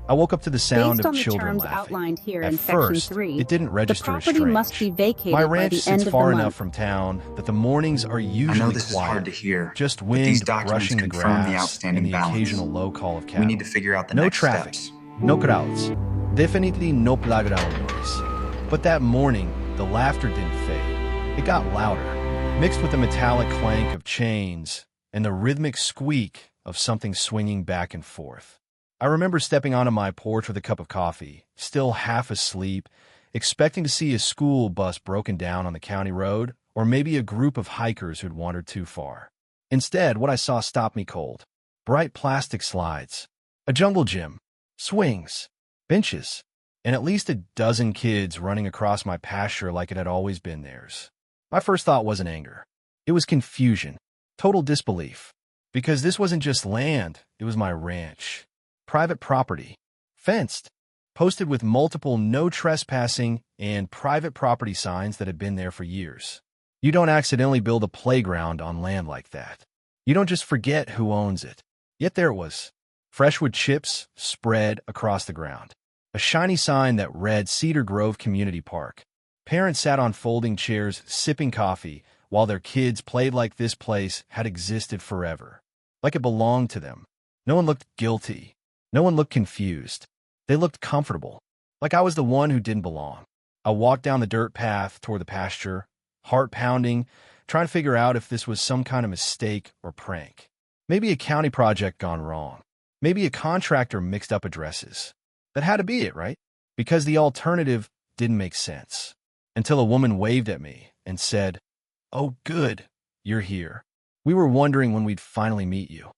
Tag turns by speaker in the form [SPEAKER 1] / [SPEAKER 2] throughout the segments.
[SPEAKER 1] I woke up to the sound
[SPEAKER 2] Based
[SPEAKER 1] of
[SPEAKER 2] on the
[SPEAKER 1] children
[SPEAKER 2] terms
[SPEAKER 1] laughing.
[SPEAKER 2] outlined here
[SPEAKER 1] At
[SPEAKER 2] in Section
[SPEAKER 1] first,
[SPEAKER 2] 3,
[SPEAKER 1] it didn't
[SPEAKER 2] the
[SPEAKER 1] register as
[SPEAKER 2] property
[SPEAKER 1] strange.
[SPEAKER 2] must be vacated
[SPEAKER 1] My
[SPEAKER 2] by
[SPEAKER 1] ranch
[SPEAKER 2] the
[SPEAKER 1] sits
[SPEAKER 2] end of the
[SPEAKER 1] far enough
[SPEAKER 2] month.
[SPEAKER 1] from town that the mornings are
[SPEAKER 3] I
[SPEAKER 1] usually
[SPEAKER 3] know this is
[SPEAKER 1] quiet.
[SPEAKER 3] hard to hear,
[SPEAKER 1] Just
[SPEAKER 3] but these
[SPEAKER 1] wind
[SPEAKER 3] documents
[SPEAKER 1] brushing the
[SPEAKER 3] confirm the
[SPEAKER 1] grass
[SPEAKER 3] outstanding
[SPEAKER 1] and the
[SPEAKER 3] balance.
[SPEAKER 1] occasional low call of cattle.
[SPEAKER 3] We need to figure out the
[SPEAKER 1] no
[SPEAKER 3] next
[SPEAKER 1] traffic,
[SPEAKER 3] steps.
[SPEAKER 1] no crowds, definitely no playground noise. But that morning, the laughter didn't fade. It got louder, mixed with the metallic clank of chains and the rhythmic squeak of something swinging back and forth. I remember stepping onto my porch with a cup of coffee, still half asleep, expecting to see a school bus broken down on the county road, or maybe a group of hikers who'd wandered too far. Instead, what I saw stopped me cold. Bright plastic slides, a jungle gym, swings, benches, and at least a dozen kids running across my pasture like it had always been theirs. My first thought wasn't anger. It was confusion, total disbelief, because this wasn't just land, it was my ranch. Private property, fenced, posted with multiple no trespassing and private property signs that had been there for years. You don't accidentally build a playground on land like that. You don't just forget who owns it. Yet there it was, freshwood chips spread across the ground. A shiny sign that read Cedar Grove Community Park. Parents sat on folding chairs sipping coffee while their kids played like this place had existed forever, like it belonged to them. No one looked guilty. No one looked confused. They looked comfortable, like I was the one who didn't belong. I walked down the dirt path toward the pasture, heart pounding, trying to figure out if this was some kind of mistake or prank. Maybe a county project gone wrong. Maybe a contractor mixed up addresses. That had to be it, right? Because the alternative didn't make sense. Until a woman waved at me and said, "Oh, good, you're here. We were wondering when we'd finally meet you."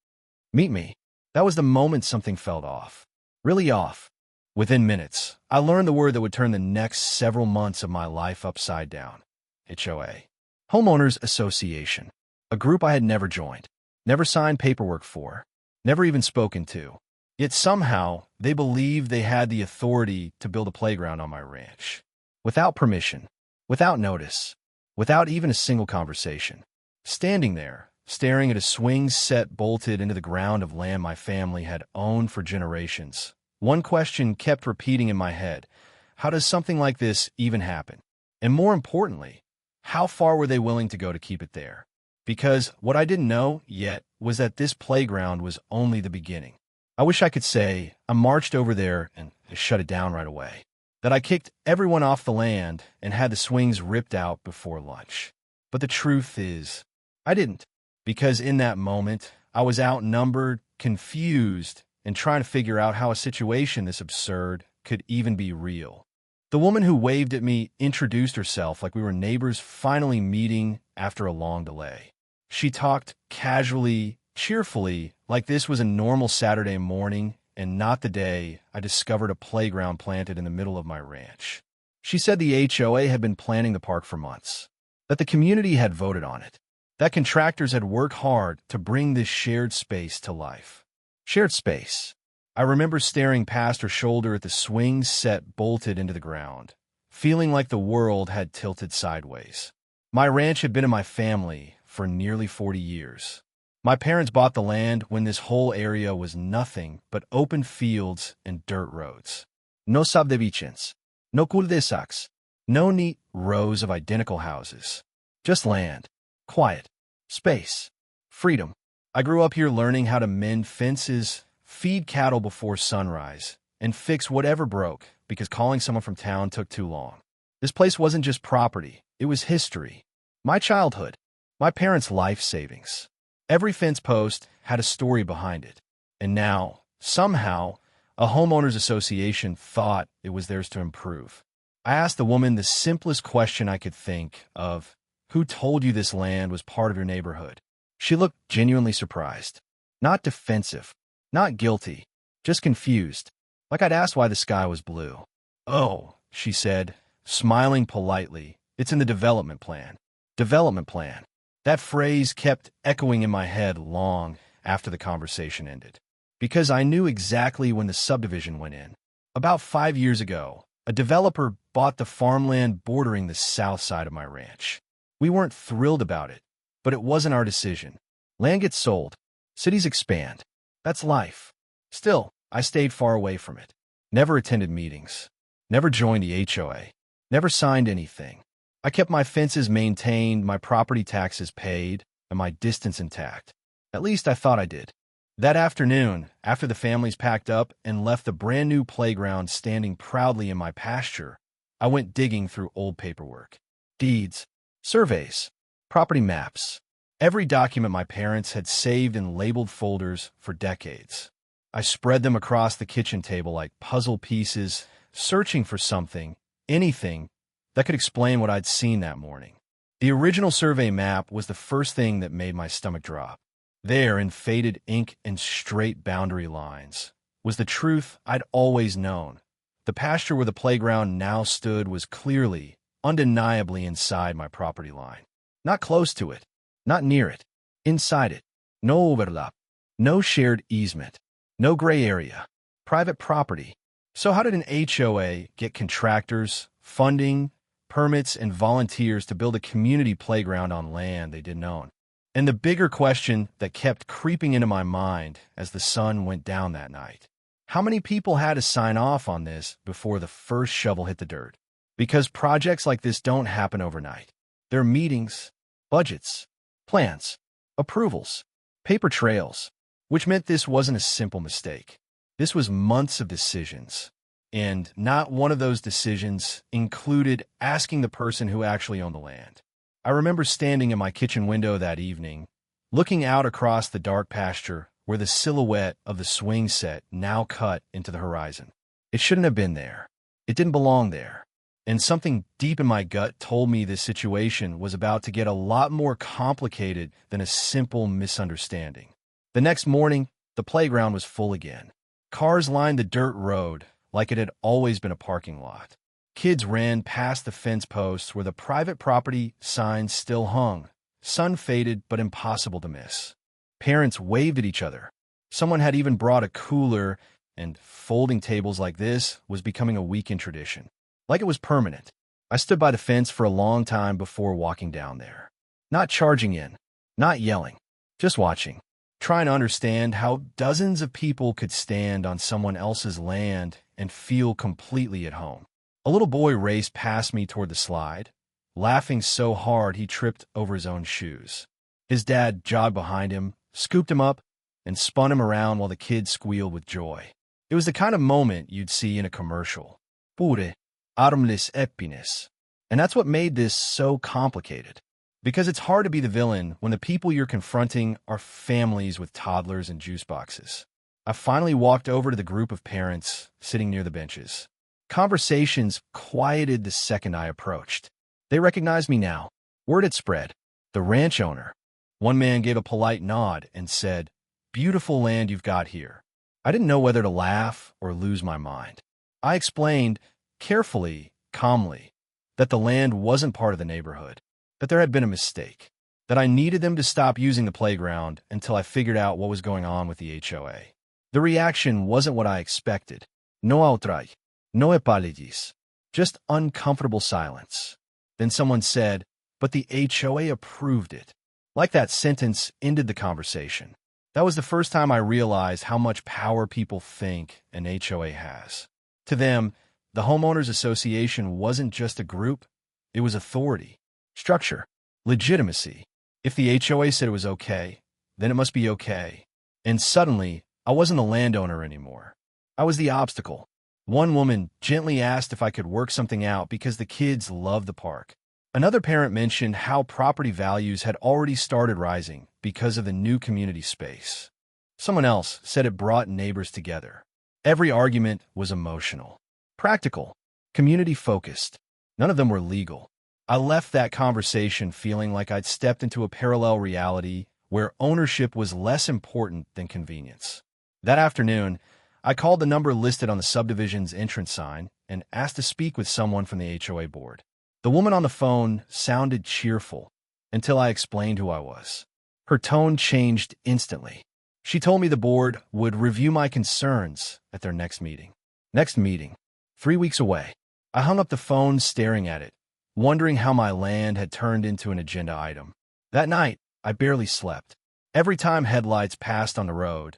[SPEAKER 1] Meet me? That was the moment something felt off. Really off. Within minutes, I learned the word that would turn the next several months of my life upside down. HOA. Homeowners Association. A group I had never joined, never signed paperwork for, never even spoken to. Yet somehow, they believed they had the authority to build a playground on my ranch. Without permission, without notice, without even a single conversation. Standing there, staring at a swing set bolted into the ground of land my family had owned for generations, one question kept repeating in my head: how does something like this even happen? And more importantly, how far were they willing to go to keep it there? Because what I didn't know yet was that this playground was only the beginning. I wish I could say I marched over there and shut it down right away, that I kicked everyone off the land and had the swings ripped out before lunch. But the truth is, I didn't. Because in that moment, I was outnumbered, confused, and trying to figure out how a situation this absurd could even be real. The woman who waved at me introduced herself like we were neighbors finally meeting after a long delay. She talked casually, cheerfully, like this was a normal Saturday morning and not the day I discovered a playground planted in the middle of my ranch. She said the HOA had been planning the park for months, that the community had voted on it, that contractors had worked hard to bring this shared space to life. Shared space. I remember staring past her shoulder at the swing set bolted into the ground, feeling like the world had tilted sideways. My ranch had been in my family for nearly 40 years. My parents bought the land when this whole area was nothing but open fields and dirt roads. No subdivisions, no cul-de-sacs, no neat rows of identical houses. Just land, quiet, space, freedom. I grew up here learning how to mend fences, feed cattle before sunrise, and fix whatever broke because calling someone from town took too long. This place wasn't just property, it was history. My childhood, my parents' life savings. Every fence post had a story behind it. And now, somehow, a homeowners association thought it was theirs to improve. I asked the woman the simplest question I could think of: who told you this land was part of your neighborhood? She looked genuinely surprised. Not defensive, not guilty, just confused, like I'd asked why the sky was blue. "Oh," she said, smiling politely, "it's in the development plan." Development plan. That phrase kept echoing in my head long after the conversation ended, because I knew exactly when the subdivision went in. About 5 years ago, a developer bought the farmland bordering the south side of my ranch. We weren't thrilled about it, but it wasn't our decision. Land gets sold. Cities expand. That's life. Still, I stayed far away from it. Never attended meetings. Never joined the HOA. Never signed anything. I kept my fences maintained, my property taxes paid, and my distance intact. At least I thought I did. That afternoon, after the families packed up and left the brand new playground standing proudly in my pasture, I went digging through old paperwork. Deeds, surveys, property maps, every document my parents had saved in labeled folders for decades. I spread them across the kitchen table like puzzle pieces, searching for something, anything, that could explain what I'd seen that morning. The original survey map was the first thing that made my stomach drop. There, in faded ink and straight boundary lines, was the truth I'd always known. The pasture where the playground now stood was clearly, undeniably inside my property line. Not close to it, not near it, inside it. No overlap, no shared easement, no gray area, private property. So how did an HOA get contractors, funding, permits, and volunteers to build a community playground on land they didn't own? And the bigger question that kept creeping into my mind as the sun went down that night: how many people had to sign off on this before the first shovel hit the dirt? Because projects like this don't happen overnight. There are meetings, budgets, plans, approvals, paper trails, which meant this wasn't a simple mistake. This was months of decisions. And not one of those decisions included asking the person who actually owned the land. I remember standing in my kitchen window that evening, looking out across the dark pasture where the silhouette of the swing set now cut into the horizon. It shouldn't have been there. It didn't belong there. And something deep in my gut told me this situation was about to get a lot more complicated than a simple misunderstanding. The next morning, the playground was full again. Cars lined the dirt road like it had always been a parking lot. Kids ran past the fence posts where the private property signs still hung, sun-faded but impossible to miss. Parents waved at each other. Someone had even brought a cooler, and folding tables like this was becoming a weekend tradition. Like it was permanent. I stood by the fence for a long time before walking down there. Not charging in, not yelling, just watching, trying to understand how dozens of people could stand on someone else's land and feel completely at home. A little boy raced past me toward the slide, laughing so hard he tripped over his own shoes. His dad jogged behind him, scooped him up, and spun him around while the kid squealed with joy. It was the kind of moment you'd see in a commercial. Pure, armless happiness. And that's what made this so complicated. Because it's hard to be the villain when the people you're confronting are families with toddlers and juice boxes. I finally walked over to the group of parents sitting near the benches. Conversations quieted the second I approached. They recognized me now. Word had spread. The ranch owner. One man gave a polite nod and said, "Beautiful land you've got here." I didn't know whether to laugh or lose my mind. I explained, carefully, calmly, that the land wasn't part of the neighborhood, that there had been a mistake, that I needed them to stop using the playground until I figured out what was going on with the HOA. The reaction wasn't what I expected. No outright. No apologies. Just uncomfortable silence. Then someone said, "But the HOA approved it." Like that sentence ended the conversation. That was the first time I realized how much power people think an HOA has. To them, the Homeowners Association wasn't just a group, it was authority, structure, legitimacy. If the HOA said it was okay, then it must be okay. And suddenly, I wasn't the landowner anymore. I was the obstacle. One woman gently asked if I could work something out because the kids loved the park. Another parent mentioned how property values had already started rising because of the new community space. Someone else said it brought neighbors together. Every argument was emotional, practical, community-focused. None of them were legal. I left that conversation feeling like I'd stepped into a parallel reality where ownership was less important than convenience. That afternoon, I called the number listed on the subdivision's entrance sign and asked to speak with someone from the HOA board. The woman on the phone sounded cheerful until I explained who I was. Her tone changed instantly. She told me the board would review my concerns at their next meeting. Next meeting. 3 weeks away. I hung up the phone staring at it, wondering how my land had turned into an agenda item. That night, I barely slept. Every time headlights passed on the road,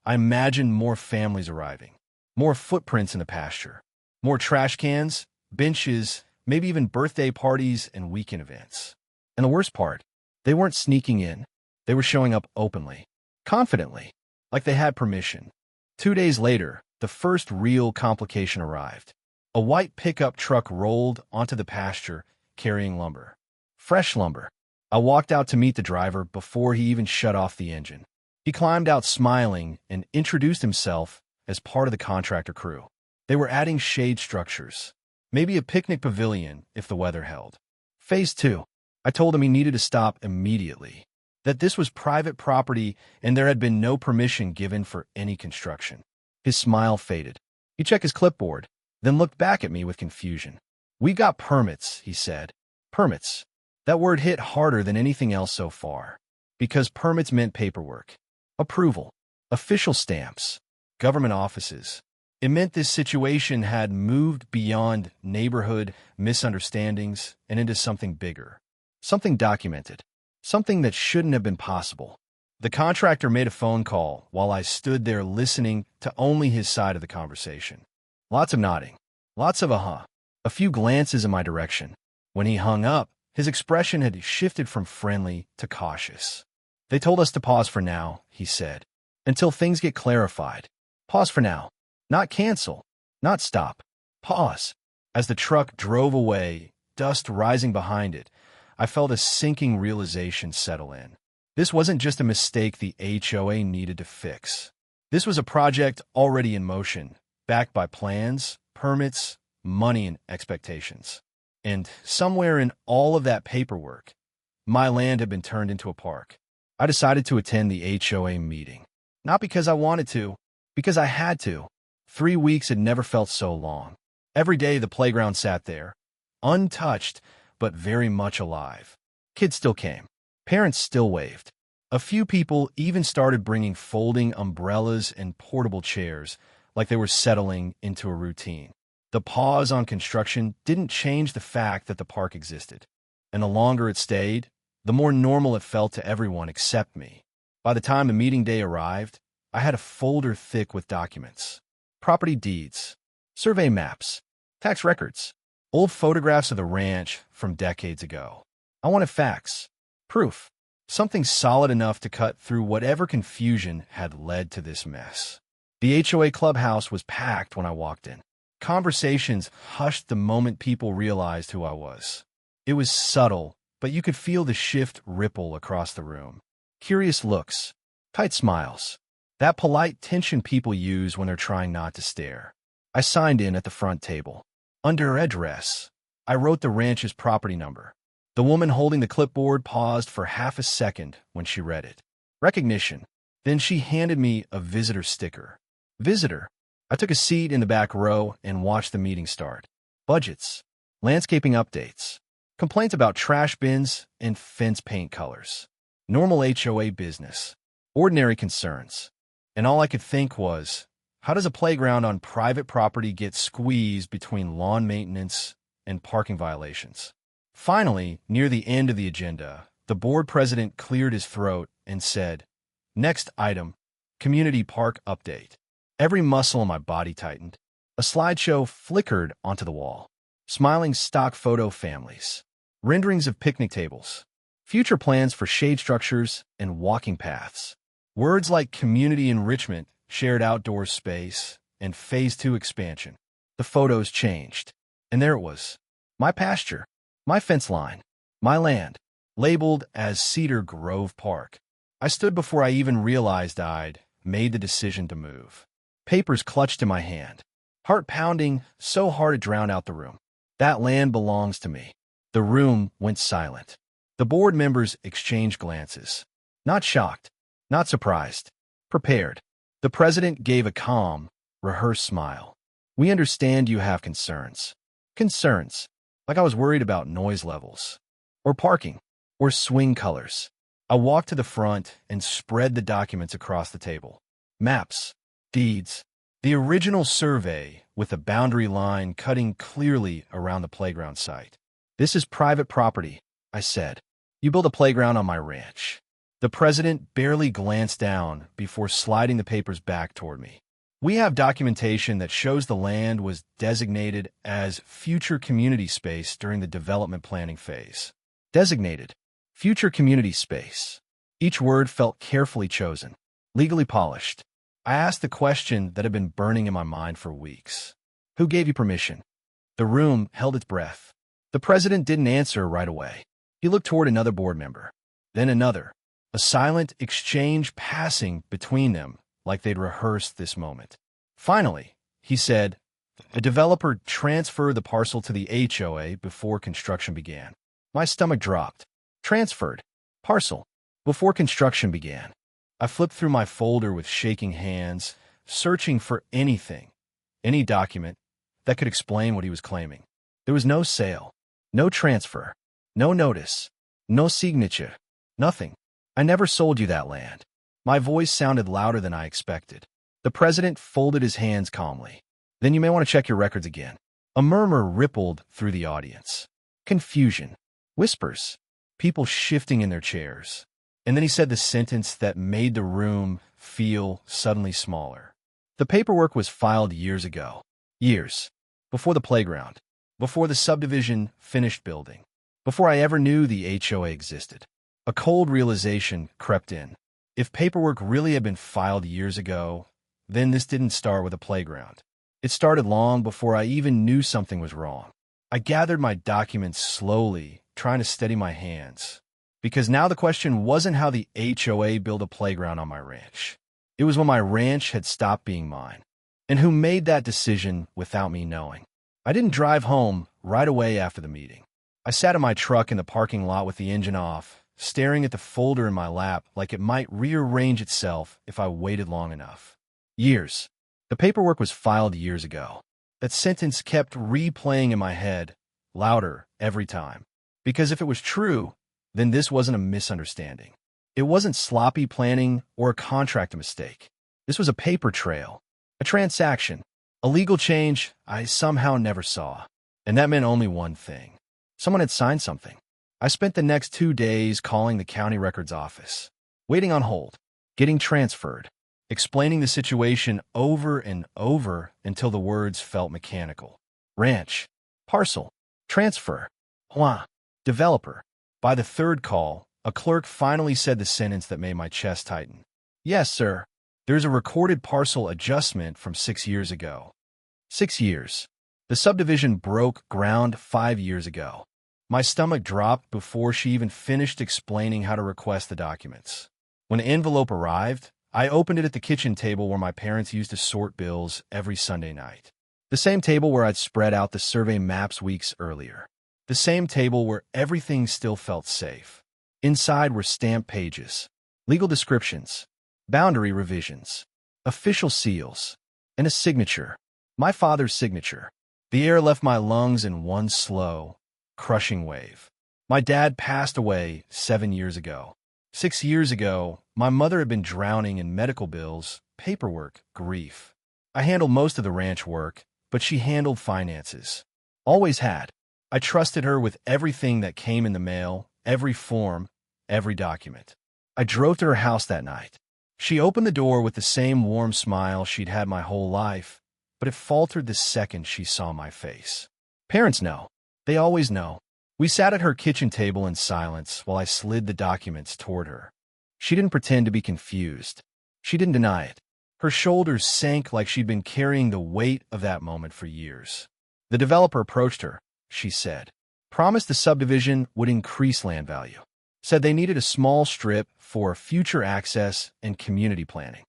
[SPEAKER 1] I imagined more families arriving, more footprints in the pasture, more trash cans, benches, maybe even birthday parties and weekend events. And the worst part, they weren't sneaking in. They were showing up openly, confidently, like they had permission. 2 days later, the first real complication arrived. A white pickup truck rolled onto the pasture carrying lumber. Fresh lumber. I walked out to meet the driver before he even shut off the engine. He climbed out smiling and introduced himself as part of the contractor crew. They were adding shade structures, maybe a picnic pavilion if the weather held. Phase 2. I told him he needed to stop immediately, that this was private property and there had been no permission given for any construction. His smile faded. He checked his clipboard, then looked back at me with confusion. "We got permits," he said. Permits. That word hit harder than anything else so far, because permits meant paperwork, approval, official stamps, government offices. It meant this situation had moved beyond neighborhood misunderstandings and into something bigger, something documented, something that shouldn't have been possible. The contractor made a phone call while I stood there listening to only his side of the conversation. Lots of nodding, lots of uh-huh, a few glances in my direction. When he hung up, his expression had shifted from friendly to cautious. "They told us to pause for now," he said, "until things get clarified. Pause for now. Not cancel. Not stop. Pause." As the truck drove away, dust rising behind it, I felt a sinking realization settle in. This wasn't just a mistake the HOA needed to fix. This was a project already in motion, backed by plans, permits, money, and expectations. And somewhere in all of that paperwork, my land had been turned into a park. I decided to attend the HOA meeting. Not because I wanted to, because I had to. 3 weeks had never felt so long. Every day the playground sat there, untouched, but very much alive. Kids still came. Parents still waved. A few people even started bringing folding umbrellas and portable chairs, like they were settling into a routine. The pause on construction didn't change the fact that the park existed. And the longer it stayed, the more normal it felt to everyone except me. By the time the meeting day arrived, I had a folder thick with documents. Property deeds, survey maps, tax records, old photographs of the ranch from decades ago. I wanted facts, proof, something solid enough to cut through whatever confusion had led to this mess. The HOA clubhouse was packed when I walked in. Conversations hushed the moment people realized who I was. It was subtle, but you could feel the shift ripple across the room. Curious looks, tight smiles, that polite tension people use when they're trying not to stare. I signed in at the front table. Under address, I wrote the ranch's property number. The woman holding the clipboard paused for half a second when she read it. Recognition. Then she handed me a visitor sticker. Visitor. I took a seat in the back row and watched the meeting start. Budgets, landscaping updates, complaints about trash bins and fence paint colors. Normal HOA business, ordinary concerns. And all I could think was, how does a playground on private property get squeezed between lawn maintenance and parking violations? Finally, near the end of the agenda, the board president cleared his throat and said, "Next item, community park update." Every muscle in my body tightened. A slideshow flickered onto the wall. Smiling stock photo families, renderings of picnic tables, future plans for shade structures and walking paths. Words like community enrichment, shared outdoor space, and Phase 2 expansion. The photos changed. And there it was. My pasture, my fence line, my land, labeled as Cedar Grove Park. I stood before I even realized I'd made the decision to move. Papers clutched in my hand. Heart pounding so hard it drowned out the room. That land belongs to me. The room went silent. The board members exchanged glances. Not shocked, not surprised, prepared. The president gave a calm, rehearsed smile. "We understand you have concerns." Concerns, like I was worried about noise levels, or parking, or swing colors. I walked to the front and spread the documents across the table. Maps, deeds, the original survey with a boundary line cutting clearly around the playground site. "This is private property," I said. "You build a playground on my ranch. The president barely glanced down before sliding the papers back toward me. We have documentation that shows the land was designated as future community space during the development planning phase. Designated. Future community space. Each word felt carefully chosen, legally polished. I asked the question that had been burning in my mind for weeks. Who gave you permission? The room held its breath. The president didn't answer right away. He looked toward another board member, then another, a silent exchange passing between them like they'd rehearsed this moment. Finally, he said, "A developer transferred the parcel to the HOA before construction began." My stomach dropped. Transferred. Parcel. Before construction began. I flipped through my folder with shaking hands, searching for anything, any document that could explain what he was claiming. There was no sale, no transfer, no notice, no signature, nothing. "I never sold you that land." My voice sounded louder than I expected. The president folded his hands calmly. "Then you may want to check your records again." A murmur rippled through the audience. Confusion. Whispers. People shifting in their chairs. And then he said the sentence that made the room feel suddenly smaller. "The paperwork was filed years ago. Years. Before the playground. Before the subdivision finished building. Before I ever knew the HOA existed." A cold realization crept in. If paperwork really had been filed years ago, then this didn't start with a playground. It started long before I even knew something was wrong. I gathered my documents slowly, trying to steady my hands. Because now the question wasn't how the HOA built a playground on my ranch. It was when my ranch had stopped being mine. And who made that decision without me knowing. I didn't drive home right away after the meeting. I sat in my truck in the parking lot with the engine off, staring at the folder in my lap like it might rearrange itself if I waited long enough. Years. The paperwork was filed years ago. That sentence kept replaying in my head, louder every time. Because if it was true, then this wasn't a misunderstanding. It wasn't sloppy planning or a contract mistake. This was a paper trail, a transaction, a legal change I somehow never saw. And that meant only one thing. Someone had signed something. I spent the next 2 days calling the county records office, waiting on hold, getting transferred, explaining the situation over and over until the words felt mechanical. Ranch, parcel, transfer, developer. By the third call, a clerk finally said the sentence that made my chest tighten. "Yes, sir. There's a recorded parcel adjustment from 6 years ago." 6 years. The subdivision broke ground 5 years ago. My stomach dropped before she even finished explaining how to request the documents. When the envelope arrived, I opened it at the kitchen table where my parents used to sort bills every Sunday night. The same table where I'd spread out the survey maps weeks earlier. The same table where everything still felt safe. Inside were stamped pages, legal descriptions, boundary revisions, official seals, and a signature. My father's signature. The air left my lungs in one slow, crushing wave. My dad passed away 7 years ago. 6 years ago, my mother had been drowning in medical bills, paperwork, grief. I handled most of the ranch work, but she handled finances. Always had. I trusted her with everything that came in the mail, every form, every document. I drove to her house that night. She opened the door with the same warm smile she'd had my whole life, but it faltered the second she saw my face. Parents know. They always know. We sat at her kitchen table in silence while I slid the documents toward her. She didn't pretend to be confused. She didn't deny it. Her shoulders sank like she'd been carrying the weight of that moment for years. The developer approached her, she said. Promised the subdivision would increase land value. Said they needed a small strip for future access and community planning.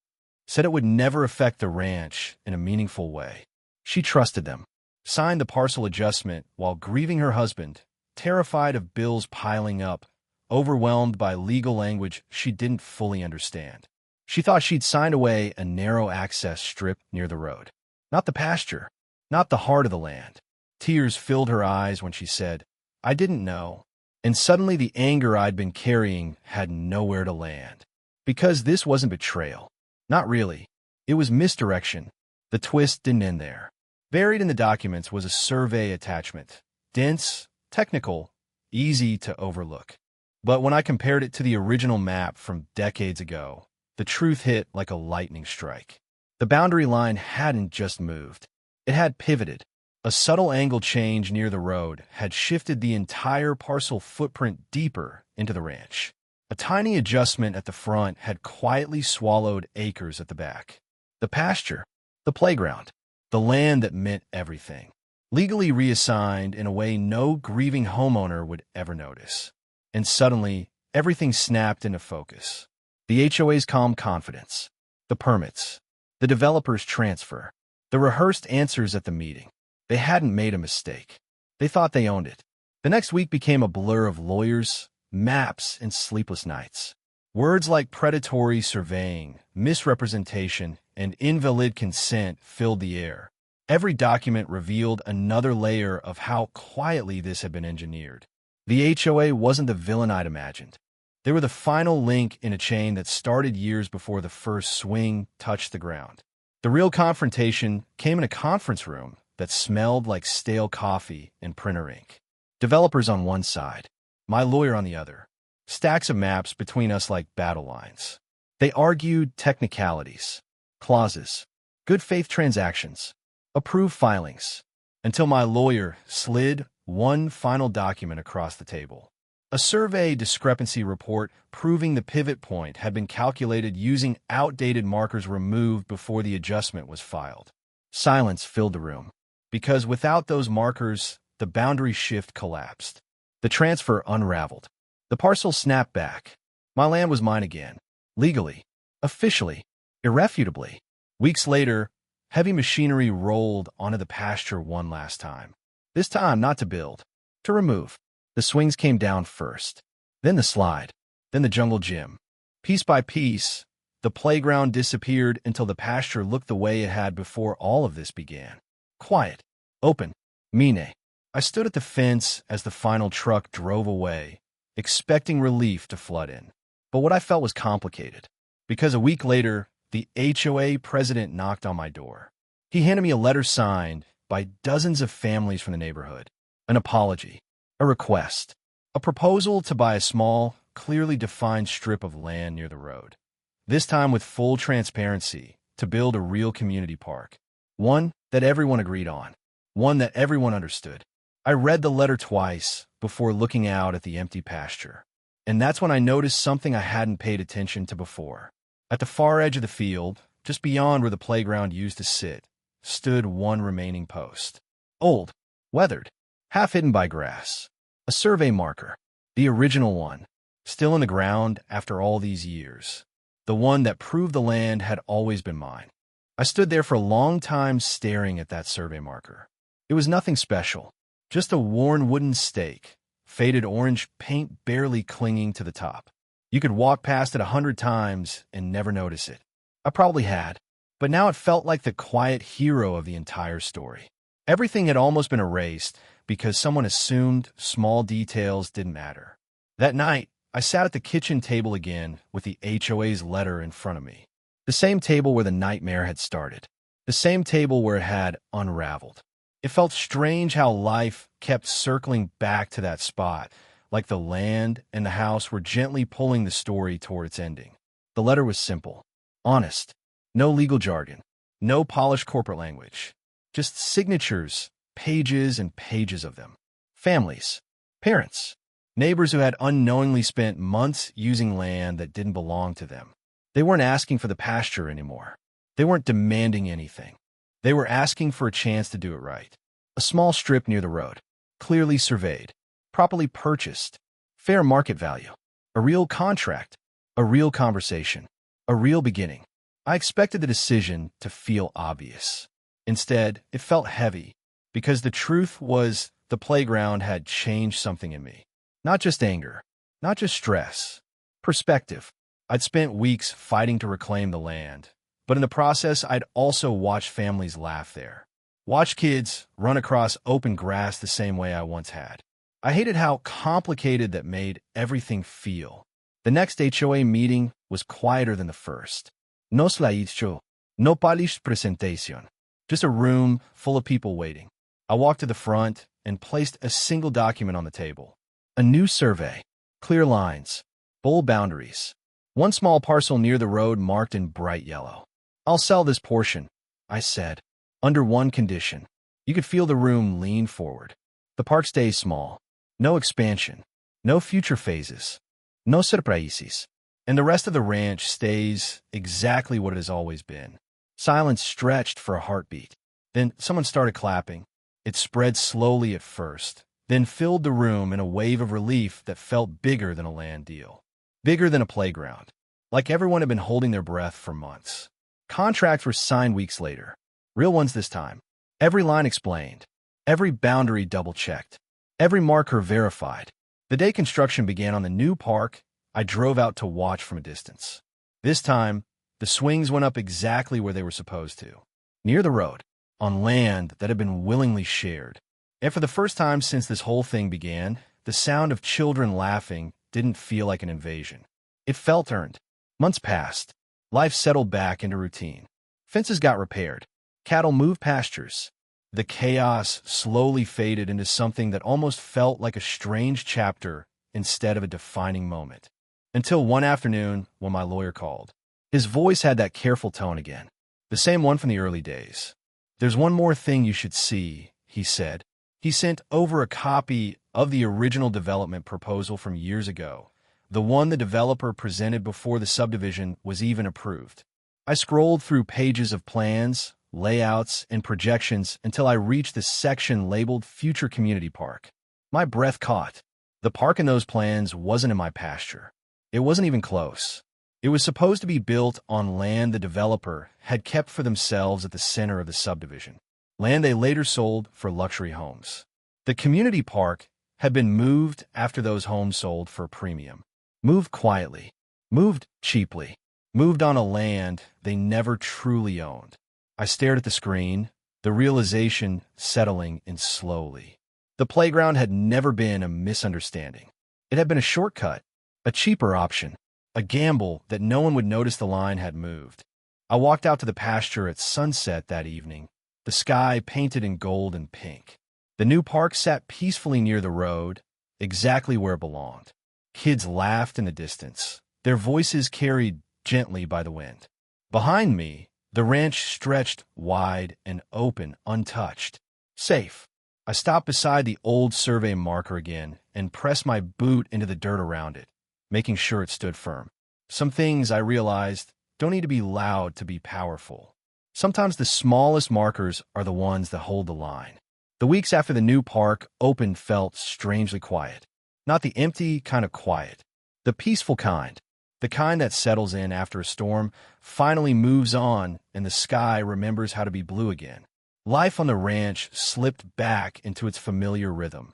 [SPEAKER 1] Said it would never affect the ranch in a meaningful way. She trusted them. Signed the parcel adjustment while grieving her husband, terrified of bills piling up, overwhelmed by legal language she didn't fully understand. She thought she'd signed away a narrow access strip near the road. Not the pasture, not the heart of the land. Tears filled her eyes when she said, I didn't know. And suddenly the anger I'd been carrying had nowhere to land. Because this wasn't betrayal. Not really. It was misdirection. The twist didn't end there. Buried in the documents was a survey attachment. Dense, technical, easy to overlook. But when I compared it to the original map from decades ago, the truth hit like a lightning strike. The boundary line hadn't just moved. It had pivoted. A subtle angle change near the road had shifted the entire parcel footprint deeper into the ranch. A tiny adjustment at the front had quietly swallowed acres at the back. The pasture, the playground, the land that meant everything. Legally reassigned in a way no grieving homeowner would ever notice. And suddenly, everything snapped into focus. The HOA's calm confidence, the permits, the developer's transfer, the rehearsed answers at the meeting. They hadn't made a mistake. They thought they owned it. The next week became a blur of lawyers, maps, and sleepless nights. Words like predatory surveying, misrepresentation, and invalid consent filled the air. Every document revealed another layer of how quietly this had been engineered. The HOA wasn't the villain I'd imagined. They were the final link in a chain that started years before the first swing touched the ground. The real confrontation came in a conference room that smelled like stale coffee and printer ink. Developers on one side, my lawyer on the other. Stacks of maps between us like battle lines. They argued technicalities, clauses, good faith transactions, approved filings, until my lawyer slid one final document across the table. A survey discrepancy report proving the pivot point had been calculated using outdated markers removed before the adjustment was filed. Silence filled the room, because without those markers, the boundary shift collapsed. The transfer unraveled. The parcel snapped back. My land was mine again. Legally, officially, irrefutably. Weeks later, heavy machinery rolled onto the pasture one last time. This time not to build, to remove. The swings came down first, then the slide, then the jungle gym. Piece by piece, the playground disappeared until the pasture looked the way it had before all of this began. Quiet, open, mine. I stood at the fence as the final truck drove away, expecting relief to flood in. But what I felt was complicated, because a week later, the HOA president knocked on my door. He handed me a letter signed by dozens of families from the neighborhood, an apology, a request, a proposal to buy a small, clearly defined strip of land near the road. This time with full transparency, to build a real community park. One that everyone agreed on. One that everyone understood. I read the letter twice before looking out at the empty pasture. And that's when I noticed something I hadn't paid attention to before. At the far edge of the field, just beyond where the playground used to sit, stood one remaining post. Old, weathered, half hidden by grass. A survey marker, the original one, still in the ground after all these years. The one that proved the land had always been mine. I stood there for a long time staring at that survey marker. It was nothing special, just a worn wooden stake, faded orange paint barely clinging to the top. You could walk past it 100 times and never notice it. I probably had, but now it felt like the quiet hero of the entire story. Everything had almost been erased because someone assumed small details didn't matter. That night, I sat at the kitchen table again with the HOA's letter in front of me. The same table where the nightmare had started. The same table where it had unraveled. It felt strange how life kept circling back to that spot, like the land and the house were gently pulling the story toward its ending. The letter was simple, honest, no legal jargon, no polished corporate language, just signatures, pages and pages of them. Families, parents, neighbors who had unknowingly spent months using land that didn't belong to them. They weren't asking for the pasture anymore. They weren't demanding anything. They were asking for a chance to do it right. A small strip near the road, clearly surveyed, properly purchased, fair market value, a real contract, a real conversation, a real beginning. I expected the decision to feel obvious. Instead, it felt heavy, because the truth was the playground had changed something in me. Not just anger, not just stress, perspective. I'd spent weeks fighting to reclaim the land, but in the process, I'd also watched families laugh there. Watch kids run across open grass the same way I once had. I hated how complicated that made everything feel. The next HOA meeting was quieter than the first. No slideshow, no polished presentation. Just a room full of people waiting. I walked to the front and placed a single document on the table. A new survey. Clear lines. Bold boundaries. One small parcel near the road marked in bright yellow. "I'll sell this portion," I said. "Under one condition." You could feel the room lean forward. "The park stays small. No expansion. No future phases. No surprises. And the rest of the ranch stays exactly what it has always been." Silence stretched for a heartbeat. Then someone started clapping. It spread slowly at first, then filled the room in a wave of relief that felt bigger than a land deal. Bigger than a playground. Like everyone had been holding their breath for months. Contracts were signed weeks later. Real ones this time. Every line explained. Every boundary double-checked. Every marker verified. The day construction began on the new park, I drove out to watch from a distance. This time, the swings went up exactly where they were supposed to. Near the road, on land that had been willingly shared. And for the first time since this whole thing began, the sound of children laughing didn't feel like an invasion. It felt earned. Months passed. Life settled back into routine. Fences got repaired. Cattle moved pastures. The chaos slowly faded into something that almost felt like a strange chapter instead of a defining moment. Until one afternoon when my lawyer called. His voice had that careful tone again. The same one from the early days. "There's one more thing you should see," he said. He sent over a copy of the original development proposal from years ago, the one the developer presented before the subdivision was even approved. I scrolled through pages of plans, layouts, and projections until I reached the section labeled Future Community Park. My breath caught. The park in those plans wasn't in my pasture. It wasn't even close. It was supposed to be built on land the developer had kept for themselves at the center of the subdivision, land they later sold for luxury homes. The community park had been moved after those homes sold for a premium. Moved quietly. Moved cheaply. Moved on a land they never truly owned. I stared at the screen, the realization settling in slowly. The playground had never been a misunderstanding. It had been a shortcut, a cheaper option, a gamble that no one would notice the line had moved. I walked out to the pasture at sunset that evening, the sky painted in gold and pink. The new park sat peacefully near the road, exactly where it belonged. Kids laughed in the distance, their voices carried gently by the wind. Behind me, the ranch stretched wide and open, untouched. Safe. I stopped beside the old survey marker again and pressed my boot into the dirt around it, making sure it stood firm. Some things, I realized, don't need to be loud to be powerful. Sometimes the smallest markers are the ones that hold the line. The weeks after the new park opened felt strangely quiet. Not the empty kind of quiet. The peaceful kind. The kind that settles in after a storm, finally moves on, and the sky remembers how to be blue again. Life on the ranch slipped back into its familiar rhythm.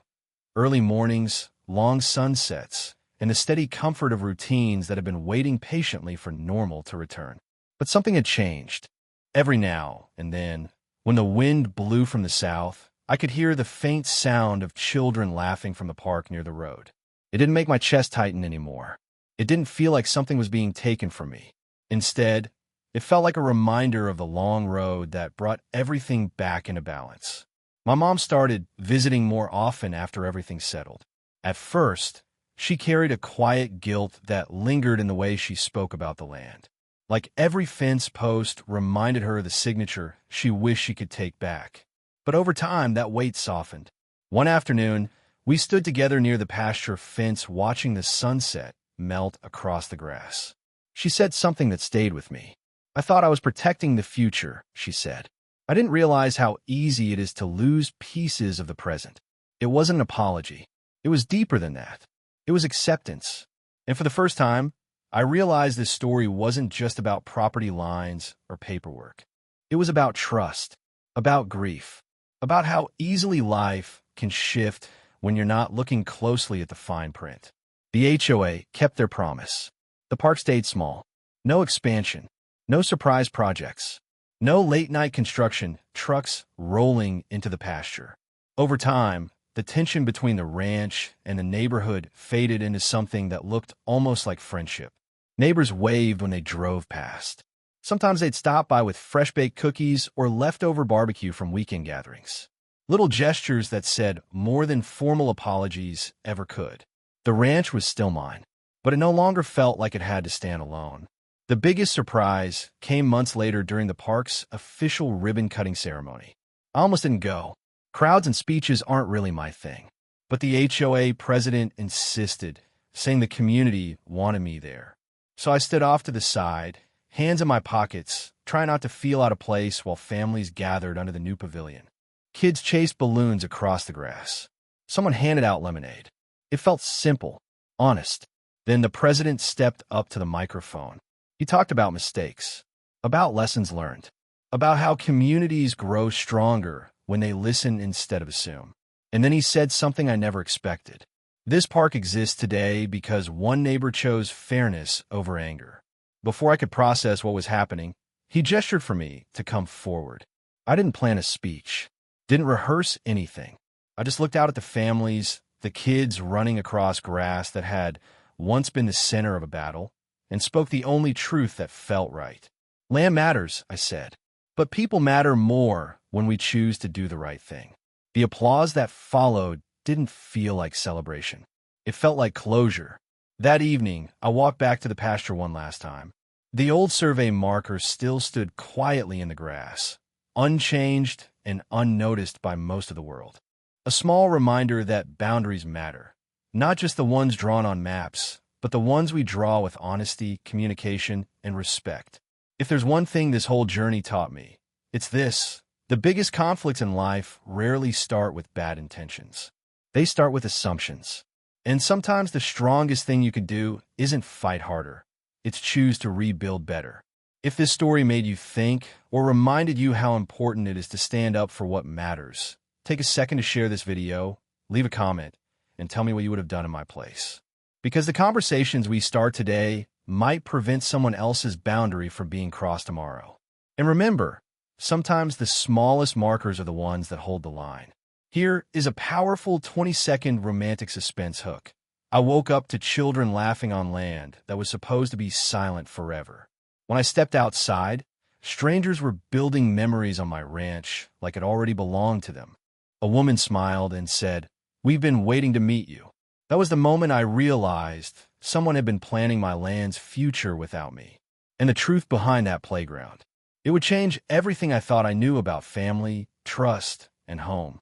[SPEAKER 1] Early mornings, long sunsets, and the steady comfort of routines that had been waiting patiently for normal to return. But something had changed. Every now and then, when the wind blew from the south, I could hear the faint sound of children laughing from the park near the road. It didn't make my chest tighten anymore. It didn't feel like something was being taken from me. Instead, it felt like a reminder of the long road that brought everything back into balance. My mom started visiting more often after everything settled. At first, she carried a quiet guilt that lingered in the way she spoke about the land. Like every fence post reminded her of the signature she wished she could take back. But over time, that weight softened. One afternoon, we stood together near the pasture fence watching the sunset melt across the grass. She said something that stayed with me. "I thought I was protecting the future," she said. "I didn't realize how easy it is to lose pieces of the present." It wasn't an apology. It was deeper than that. It was acceptance. And for the first time, I realized this story wasn't just about property lines or paperwork. It was about trust, about grief, about how easily life can shift when you're not looking closely at the fine print. The HOA kept their promise. The park stayed small. No expansion. No surprise projects. No late-night construction, trucks rolling into the pasture. Over time, the tension between the ranch and the neighborhood faded into something that looked almost like friendship. Neighbors waved when they drove past. Sometimes they'd stop by with fresh-baked cookies or leftover barbecue from weekend gatherings. Little gestures that said more than formal apologies ever could. The ranch was still mine, but it no longer felt like it had to stand alone. The biggest surprise came months later during the park's official ribbon-cutting ceremony. I almost didn't go. Crowds and speeches aren't really my thing. But the HOA president insisted, saying the community wanted me there. So I stood off to the side, hands in my pockets, trying not to feel out of place while families gathered under the new pavilion. Kids chased balloons across the grass. Someone handed out lemonade. It felt simple, honest. Then the president stepped up to the microphone. He talked about mistakes, about lessons learned, about how communities grow stronger when they listen instead of assume. And then he said something I never expected. This park exists today because one neighbor chose fairness over anger. Before I could process what was happening, he gestured for me to come forward. I didn't plan a speech, didn't rehearse anything. I just looked out at the families, the kids running across grass that had once been the center of a battle, and spoke the only truth that felt right. Land matters, I said, but people matter more when we choose to do the right thing. The applause that followed didn't feel like celebration. It felt like closure. That evening, I walked back to the pasture one last time. The old survey marker still stood quietly in the grass, unchanged and unnoticed by most of the world. A small reminder that boundaries matter, not just the ones drawn on maps, but the ones we draw with honesty, communication, and respect. If there's one thing this whole journey taught me, it's this. The biggest conflicts in life rarely start with bad intentions. They start with assumptions. And sometimes the strongest thing you can do isn't fight harder. It's choose to rebuild better. If this story made you think or reminded you how important it is to stand up for what matters, take a second to share this video, leave a comment, and tell me what you would have done in my place. Because the conversations we start today might prevent someone else's boundary from being crossed tomorrow. And remember, sometimes the smallest markers are the ones that hold the line. Here is a powerful 20-second romantic suspense hook. I woke up to children laughing on land that was supposed to be silent forever. When I stepped outside, strangers were building memories on my ranch like it already belonged to them. A woman smiled and said, "We've been waiting to meet you." That was the moment I realized someone had been planning my land's future without me. And the truth behind that playground. It would change everything I thought I knew about family, trust, and home.